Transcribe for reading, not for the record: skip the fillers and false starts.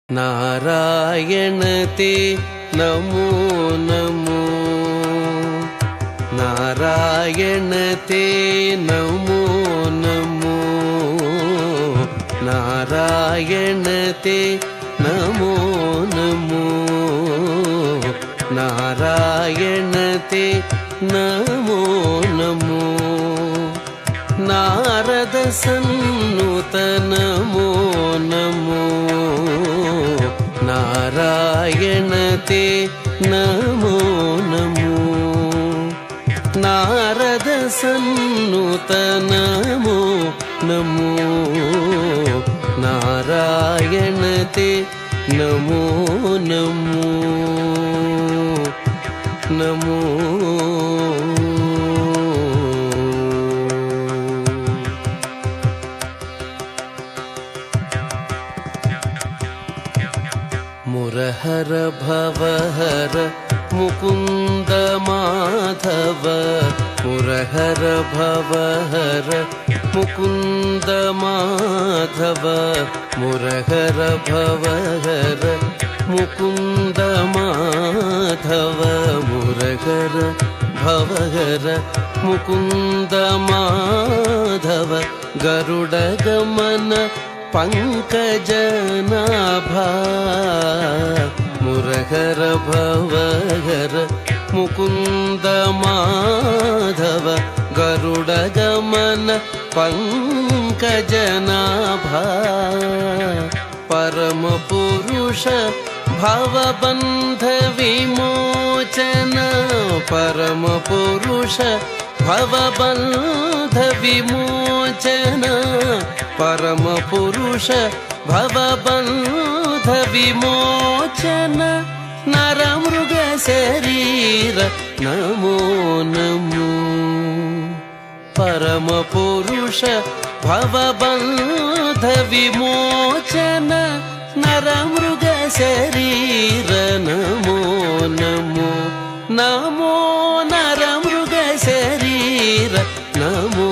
नारायण ते नमो नमो, नारायण ते नमो नमो, नारायण ते नमो नमो, नारायण ते नमो नमो, नारद सन्नुत नमो नमो, नारायण ते नमो नमो, नारद सन्नुत नमो नमो, नारायण ते नमो नमो नमो। मुरहर भवहर मुकुंद माधव, मुरहर भवहर मुकुंद माधव, मुरहर भवहर मुकुंद माधव, मुरहर भवहर मुकुंद माधव, गरुड़ गमन पंकजनाभा, मुरहर भवहर मुकुंद माधव, गरुड़ गमन पंकजनाभा, परम पुरुष भवबंध विमोचन, परम पुरुष भवबंध विमोचन, परम पुरुष भवबंध विमोचन, नर मृग शरीर नमो नमो, परम पुरुष भवबंध विमोचन, नर मृग शरीर नमो नमो, नमो नर मृग शरीर नमो